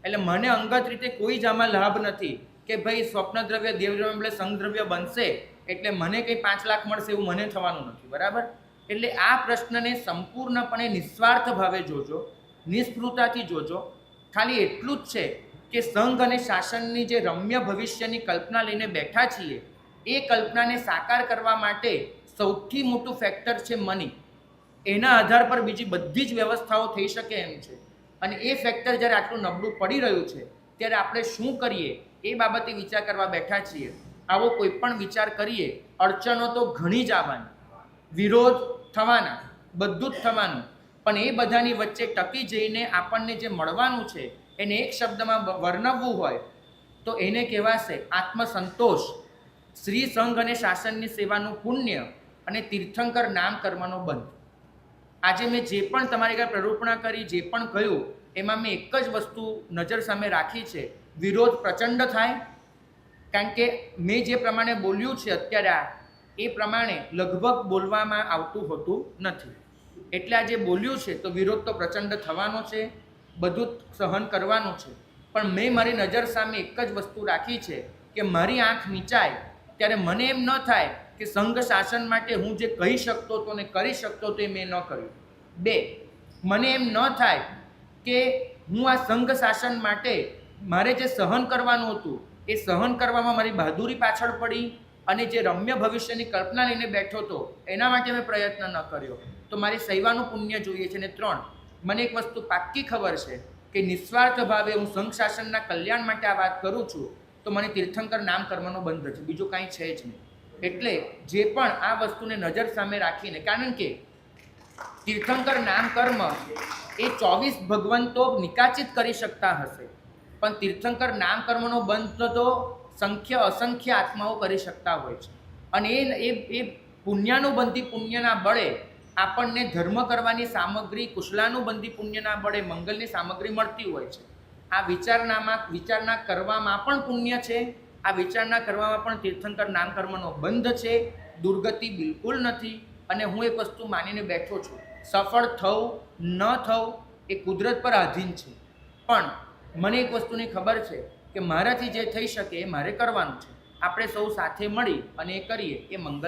એટલે મને અંગત રીતે કોઈ જ આમાં લાભ નથી કે ભાઈ સ્વપ્ન દ્રવ્ય દેવદ્રવ્ય એટલે સંઘદ્રવ્ય બનશે એટલે મને કંઈ 5 લાખ મળશે એવું મને થવાનું નથી. બરાબર? એટલે આ પ્રશ્નને સંપૂર્ણપણે નિસ્વાર્થ ભાવે જોજો, નિસ્પૃહતાથી જોજો. ખાલી એટલું જ છે કે સંઘ અને શાસનની જે રમ્ય ભવિષ્યની કલ્પના લઈને બેઠા છીએ એ કલ્પનાને સાકાર કરવા માટે સૌથી મોટું ફેક્ટર છે મની. એના આધાર પર બીજી બધી જ વ્યવસ્થાઓ થઈ શકે એમ છે. અને એ ફેક્ટર જ્યારે આટલું નબળું પડી રહ્યું છે ત્યારે આપણે શું કરીએ એ બાબતે વિચાર કરવા બેઠા છીએ. આવો કોઈ પણ વિચાર કરીએ, અડચણો તો ઘણી જ આવવાની, વિરોધ થવાના, બધું જ થવાનું, પણ એ બધાની વચ્ચે ટકી જઈને આપણને જે મળવાનું છે એને એક શબ્દમાં વર્ણવવું હોય તો એને કહેવાશે આત્મસંતોષ, શ્રી સંઘ અને શાસનની સેવાનું પુણ્ય અને તીર્થંકર નામ કર્મનો બંધ. આજે મેં જે પણ તમારી આગળ પ્રરૂપણા કરી, જે પણ કહ્યું, એમાં મેં એક જ વસ્તુ નજર સામે રાખી છે, વિરોધ પ્રચંડ થાય. કારણ કે મેં જે પ્રમાણે બોલ્યું છે અત્યારે એ પ્રમાણે લગભગ બોલવામાં આવતું હોતું નથી. એટલે આ જે બોલ્યું છે તો વિરોધ તો પ્રચંડ થવાનો છે, બધું જ સહન કરવાનું છે. પણ મેં મારી નજર સામે એક જ વસ્તુ રાખી છે કે મારી આંખ મીચાય ત્યારે મને એમ ન થાય કે સંઘ શાસન માટે હું જે કહી શકતો હતો ને કરી શકતો હતો એ મેં ન કર્યું. 2, મને એમ ન થાય કે હું આ સંઘ શાસન માટે મારે જે સહન કરવાનું હતું એ સહન કરવામાં મારી બહાદુરી પાછળ પડી અને જે રમ્ય ભવિષ્યની કલ્પના લઈને બેઠો હતો એના માટે મેં પ્રયત્ન ન કર્યો, તો મારી સૈવાનું પુણ્ય જોઈએ છે. ને 3, મને એક વસ્તુ પાક્કી ખબર છે કે નિસ્વાર્થ ભાવે હું સંઘ શાસનના કલ્યાણ માટે આ વાત કરું છું તો મને તીર્થંકર નામ કર્મનો બંધ છે, બીજું કાંઈ છે જ નહીં. એટલે જે પણ આ વસ્તુને નજર સામે રાખીને, કારણ કે તીર્થંકર નામ કર્મ એ 24 ભગવંતો નિકાચિત કરી શકતા હશે, પણ તીર્થંકર નામ કર્મનો બંધ તો સંખ્ય અસંખ્ય આત્માઓ કરી શકતા હોય છે. અને એ પુણ્યાનુબંધી પુણ્યના બળે આપણને ધર્મ કરવાની સામગ્રી, કુશલાનુબંધી પુણ્યના બળે મંગલની સામગ્રી મળતી હોય છે. આ વિચારણા કરવામાં પણ પુણ્ય છે, આ વિચારણા કરવામાં પણ તીર્થંકર નામ કર્મનો બંધ છે, દુર્ગતિ બિલકુલ નથી. અને હું એક વસ્તુ માનીને બેઠો છું, સફળ થવું ન થવું એ કુદરત પર આધીન છે, પણ મને એક વસ્તુની ખબર છે કે મારાથી જે થઈ શકે એ મારે કરવાનું છે. આપણે સૌ સાથે મળી અને એ કરીએ એ મંગલ